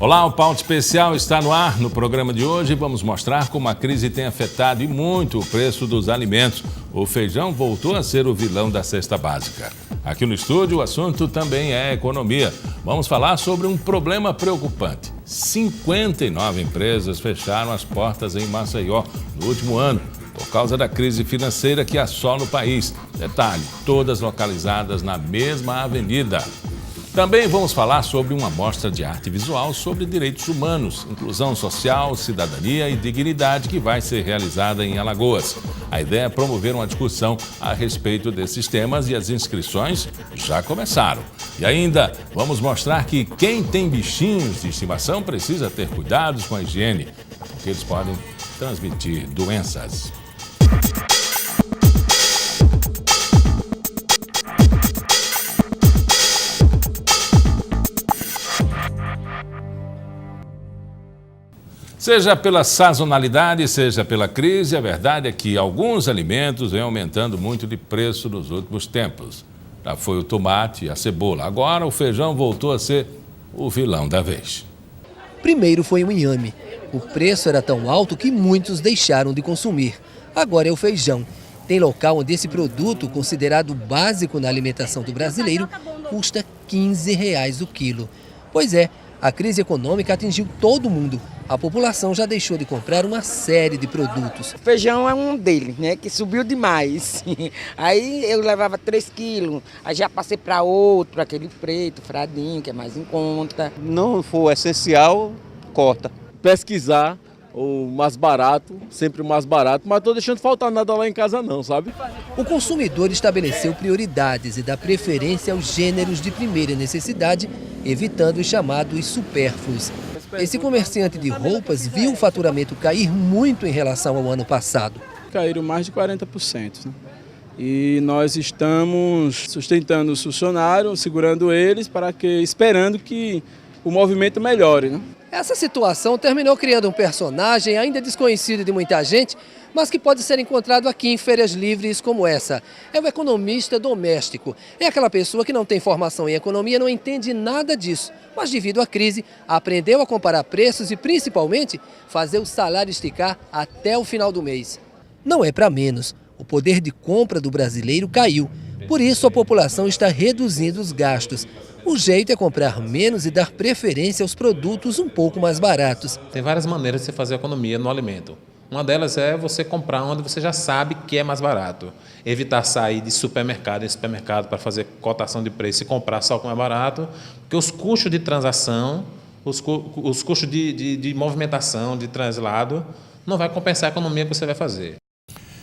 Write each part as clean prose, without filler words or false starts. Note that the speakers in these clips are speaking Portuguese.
Olá, o Pauta Especial está no ar. No programa de hoje vamos mostrar como a crise tem afetado e muito o preço dos alimentos. O feijão voltou a ser o vilão da cesta básica. Aqui no estúdio o assunto também é economia. Vamos falar sobre um problema preocupante. 59 empresas fecharam as portas em Maceió no último ano por causa da crise financeira que assola o país. Detalhe, todas localizadas na mesma avenida. Também vamos falar sobre uma mostra de arte visual sobre direitos humanos, inclusão social, cidadania e dignidade que vai ser realizada em Alagoas. A ideia é promover uma discussão a respeito desses temas e as inscrições já começaram. E ainda vamos mostrar que quem tem bichinhos de estimação precisa ter cuidados com a higiene, porque eles podem transmitir doenças. Seja pela sazonalidade, seja pela crise, a verdade é que alguns alimentos vêm aumentando muito de preço nos últimos tempos. Já foi o tomate e a cebola. Agora o feijão voltou a ser o vilão da vez. Primeiro foi o inhame. O preço era tão alto que muitos deixaram de consumir. Agora é o feijão. Tem local onde esse produto, considerado básico na alimentação do brasileiro, custa R$ 15 o quilo. Pois é, a crise econômica atingiu todo mundo. A população já deixou de comprar uma série de produtos. O feijão é um deles, né? Que subiu demais. Aí eu levava 3 quilos, aí já passei para outro, aquele preto, fradinho, que é mais em conta. Não for essencial, corta. Pesquisar o mais barato, sempre o mais barato, mas estou deixando faltar nada lá em casa não, sabe? O consumidor estabeleceu prioridades e dá preferência aos gêneros de primeira necessidade, evitando os chamados supérfluos. Esse comerciante de roupas viu o faturamento cair muito em relação ao ano passado. Caíram mais de 40%. Né? E nós estamos sustentando os funcionários, segurando eles, esperando que o movimento melhore. Né? Essa situação terminou criando um personagem ainda desconhecido de muita gente, mas que pode ser encontrado aqui em feiras livres como essa. É o economista doméstico. É aquela pessoa que não tem formação em economia, não entende nada disso, mas devido à crise, aprendeu a comparar preços e, principalmente, fazer o salário esticar até o final do mês. Não é para menos. O poder de compra do brasileiro caiu. Por isso, a população está reduzindo os gastos. O jeito é comprar menos e dar preferência aos produtos um pouco mais baratos. Tem várias maneiras de você fazer economia no alimento. Uma delas é você comprar onde você já sabe que é mais barato. Evitar sair de supermercado em supermercado para fazer cotação de preço e comprar só o que é mais barato, porque os custos de transação, os custos de movimentação, de translado, não vai compensar a economia que você vai fazer.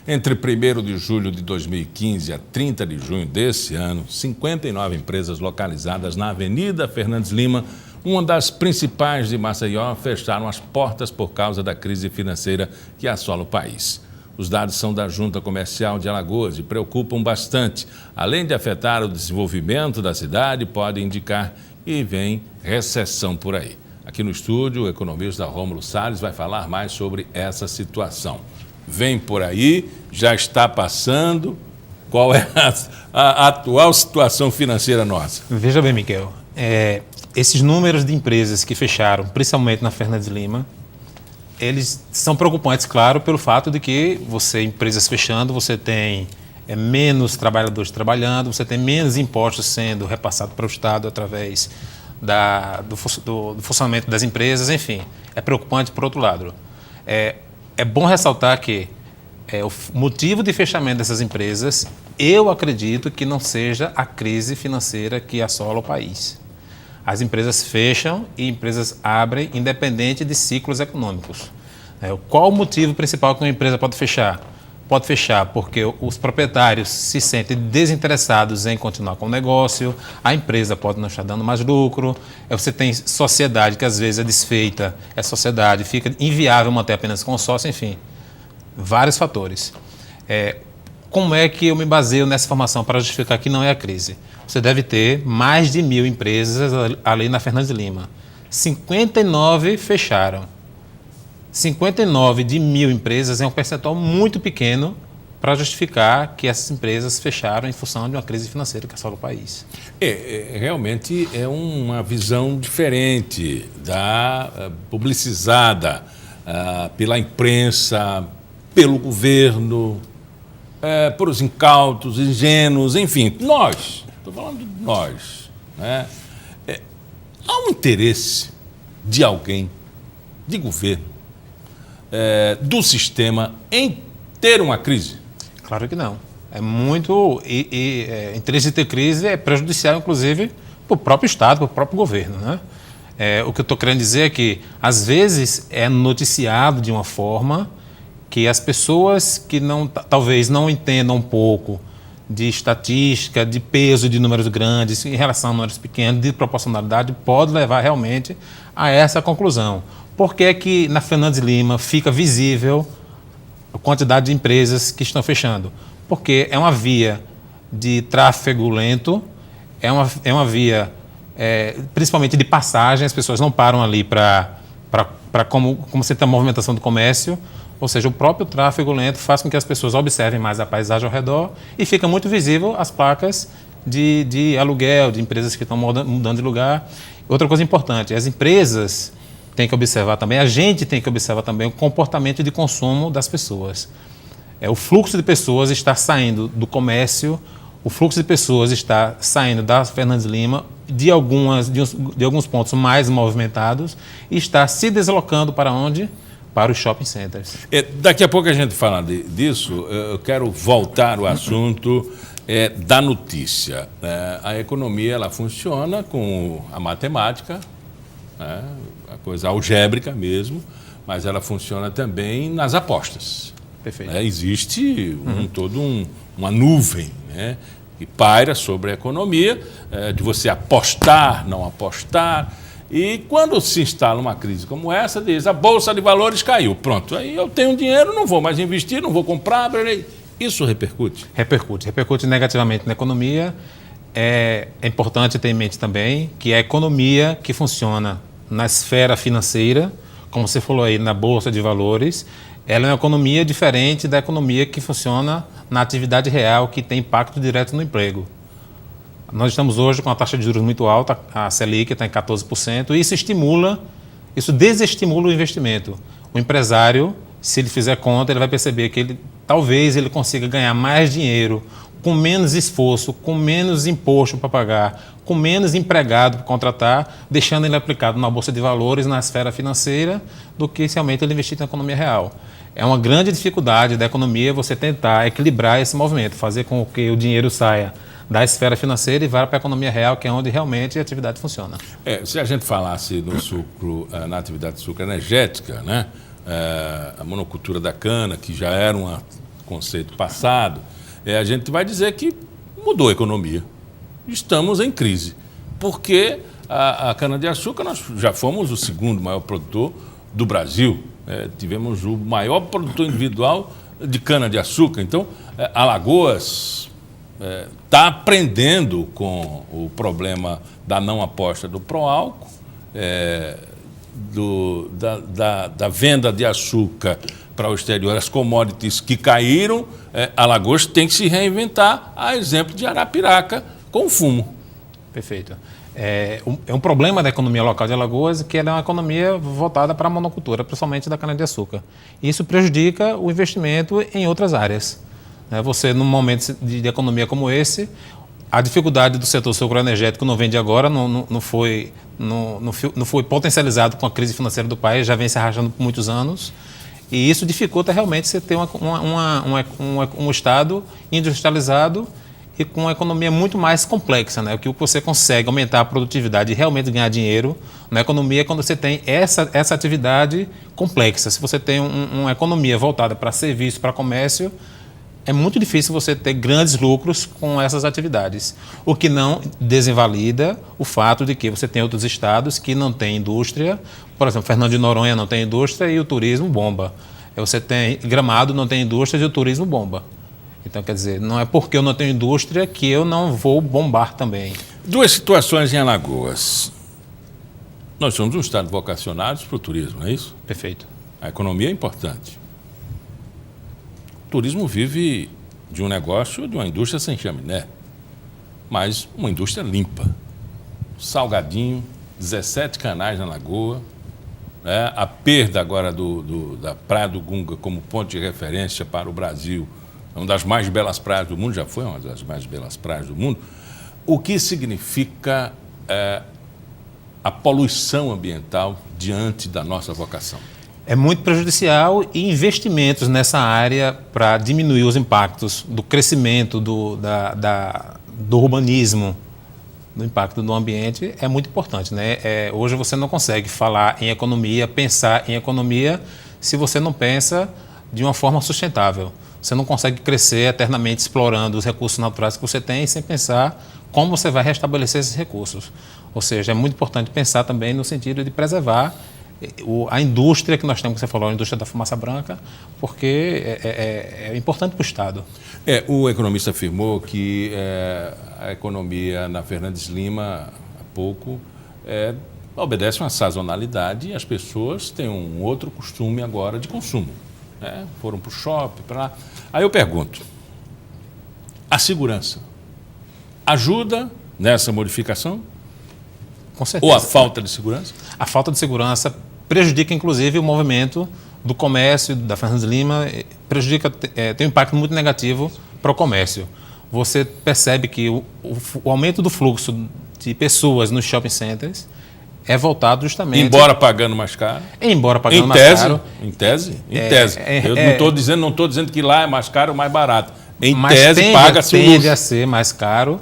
Entre 1º de julho de 2015 a 30 de junho desse ano, 59 empresas localizadas na Avenida Fernandes Lima, uma das principais de Maceió, fecharam as portas por causa da crise financeira que assola o país. Os dados são da Junta Comercial de Alagoas e preocupam bastante. Além de afetar o desenvolvimento da cidade, podem indicar que vem recessão por aí. Aqui no estúdio, o economista Rômulo Salles vai falar mais sobre essa situação. Vem por aí, já está passando. Qual é a atual situação financeira nossa? Veja bem, Miguel, esses números de empresas que fecharam, principalmente na Fernandes Lima, eles são preocupantes, claro, pelo fato de que empresas fechando, você tem menos trabalhando, você tem menos impostos sendo repassados para o Estado através do funcionamento das empresas, enfim, é preocupante por outro lado. É bom ressaltar que o motivo de fechamento dessas empresas, eu acredito que não seja a crise financeira que assola o país. As empresas fecham e empresas abrem independente de ciclos econômicos. Qual o motivo principal que uma empresa pode fechar? Pode fechar porque os proprietários se sentem desinteressados em continuar com o negócio, a empresa pode não estar dando mais lucro, você tem sociedade que às vezes é desfeita, sociedade, fica inviável manter apenas consórcio, enfim, vários fatores. Como é que eu me baseio nessa informação para justificar que não é a crise? Você deve ter mais de 1.000 empresas ali na Fernandes Lima. 59 fecharam. 59 de 1.000 empresas é um percentual muito pequeno para justificar que essas empresas fecharam em função de uma crise financeira que assola o país. Realmente é uma visão diferente publicizada pela imprensa, pelo governo, por os incautos, ingênuos, enfim, nós, estou falando de nós, né? Há um interesse de alguém, de governo, do sistema em ter uma crise? Claro que não. É muito. Interesse de ter crise é prejudicial, inclusive, para o próprio Estado, para o próprio governo, né? O que eu estou querendo dizer é que, às vezes, é noticiado de uma forma que as pessoas que talvez não entendam um pouco de estatística, de peso de números grandes em relação a números pequenos, de proporcionalidade, pode levar realmente a essa conclusão. Por que é que na Fernandes Lima fica visível a quantidade de empresas que estão fechando? Porque é uma via de tráfego lento, é uma via principalmente de passagem, as pessoas não param ali como você tem a movimentação do comércio, ou seja, o próprio tráfego lento faz com que as pessoas observem mais a paisagem ao redor e fica muito visível as placas de aluguel, de empresas que estão mudando de lugar. Outra coisa importante, as empresas têm que observar também, a gente tem que observar também o comportamento de consumo das pessoas. O fluxo de pessoas está saindo do comércio, o fluxo de pessoas está saindo da Fernandes Lima, de alguns pontos mais movimentados, e está se deslocando para onde? Para os shopping centers. Daqui a pouco a gente fala disso, eu quero voltar ao assunto da notícia. A economia ela funciona com a matemática, a coisa algébrica mesmo, mas ela funciona também nas apostas. Perfeito. Existe uma nuvem, né, que paira sobre a economia, de você apostar, não apostar. E quando se instala uma crise como essa, diz, a Bolsa de Valores caiu. Pronto, aí eu tenho dinheiro, não vou mais investir, não vou comprar. Isso repercute? Repercute negativamente na economia. É importante ter em mente também que a economia que funciona na esfera financeira, como você falou aí, na Bolsa de Valores, ela é uma economia diferente da economia que funciona na atividade real, que tem impacto direto no emprego. Nós estamos hoje com a taxa de juros muito alta, a Selic está em 14%, e isso desestimula o investimento. O empresário, se ele fizer conta, ele vai perceber que talvez ele consiga ganhar mais dinheiro com menos esforço, com menos imposto para pagar, com menos empregado para contratar, deixando ele aplicado na Bolsa de Valores, na esfera financeira, do que se realmente ele investir na economia real. É uma grande dificuldade da economia você tentar equilibrar esse movimento, fazer com que o dinheiro saia da esfera financeira e vá para a economia real, que é onde realmente a atividade funciona. Se a gente falasse no sucro, na atividade de sucro energética, né? A monocultura da cana, que já era um conceito passado, a gente vai dizer que mudou a economia. Estamos em crise, porque a cana-de-açúcar, nós já fomos o segundo maior produtor do Brasil, tivemos o maior produtor individual de cana-de-açúcar. Então, Alagoas está aprendendo com o problema da não aposta do Proálcool, da venda de açúcar para o exterior, as commodities que caíram. Alagoas tem que se reinventar, a exemplo de Arapiraca com o fumo. Perfeito. É um problema da economia local de Alagoas, que ela é uma economia voltada para a monocultura, principalmente da cana-de-açúcar. Isso prejudica o investimento em outras áreas. Você, num momento de economia como esse, a dificuldade do setor sucroenergético não vem de agora, não foi potencializado com a crise financeira do país, já vem se arrastando por muitos anos. E isso dificulta realmente você ter um Estado industrializado e com uma economia muito mais complexa, né? O que você consegue aumentar a produtividade e realmente ganhar dinheiro na economia é quando você tem essa atividade complexa. Se você tem uma economia voltada para serviço, para comércio, é muito difícil você ter grandes lucros com essas atividades. O que não desinvalida o fato de que você tem outros estados que não têm indústria. Por exemplo, Fernando de Noronha não tem indústria e o turismo bomba. Você tem Gramado, não tem indústria e o turismo bomba. Então, quer dizer, não é porque eu não tenho indústria que eu não vou bombar também. Duas situações em Alagoas. Nós somos um estado vocacionado para o turismo, não é isso? Perfeito. A economia é importante. turismo vive de um negócio, de uma indústria sem chaminé, mas uma indústria limpa. Salgadinho, 17 canais na lagoa, né? A perda agora da Praia do Gunga como ponto de referência para o Brasil, uma das mais belas praias do mundo, já foi uma das mais belas praias do mundo. O que significa a poluição ambiental diante da nossa vocação? É muito prejudicial, e investimentos nessa área para diminuir os impactos do crescimento do urbanismo, do impacto do ambiente, é muito importante, né? Hoje você não consegue falar em economia, pensar em economia, se você não pensa de uma forma sustentável. Você não consegue crescer eternamente explorando os recursos naturais que você tem sem pensar como você vai restabelecer esses recursos. Ou seja, é muito importante pensar também no sentido de preservar a indústria que nós temos, que você falou, a indústria da fumaça branca, porque é importante para o Estado. O economista afirmou que a economia na Fernandes Lima, há pouco, obedece uma sazonalidade e as pessoas têm um outro costume agora de consumo. Né? Foram para o shopping, para lá. Aí eu pergunto, a segurança ajuda nessa modificação? Com certeza. Ou a falta de segurança? A falta de segurança prejudica, inclusive, o movimento do comércio da Fernandes Lima, tem um impacto muito negativo para o comércio. Você percebe que o aumento do fluxo de pessoas nos shopping centers é voltado justamente... Embora pagando mais caro? Embora pagando mais caro. Em tese. Eu não estou dizendo que lá é mais caro ou mais barato. Em tese, paga-se o luxo. Tende a ser mais caro.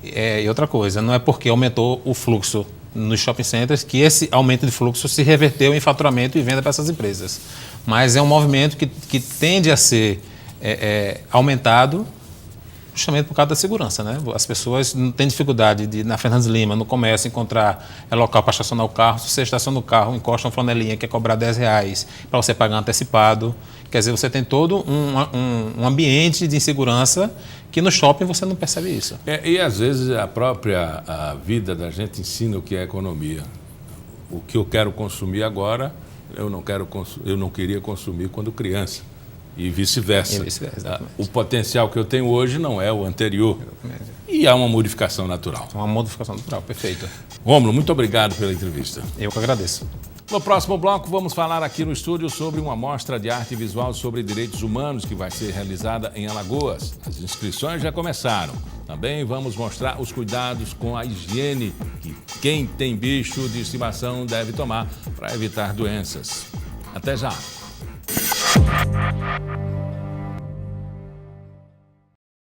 E outra coisa, não é porque aumentou o fluxo nos shopping centers que esse aumento de fluxo se reverteu em faturamento e venda para essas empresas. Mas é um movimento que tende a ser aumentado justamente por causa da segurança, né? As pessoas não têm dificuldade de, na Fernandes Lima, no comércio, encontrar local para estacionar o carro. Se você estaciona o carro, encosta uma flanelinha que é cobrar R$10 para você pagar antecipado. Quer dizer, você tem todo um ambiente de insegurança que no shopping você não percebe isso. E às vezes a vida da gente ensina o que é economia. O que eu quero consumir agora, eu não queria consumir quando criança. E vice-versa. O potencial que eu tenho hoje não é o anterior. Exatamente. E há uma modificação natural. Uma modificação natural, perfeito. Rômulo, muito obrigado pela entrevista. Eu que agradeço. No próximo bloco, vamos falar aqui no estúdio sobre uma mostra de arte visual sobre direitos humanos que vai ser realizada em Alagoas. As inscrições já começaram. Também vamos mostrar os cuidados com a higiene que quem tem bicho de estimação deve tomar para evitar doenças. Até já!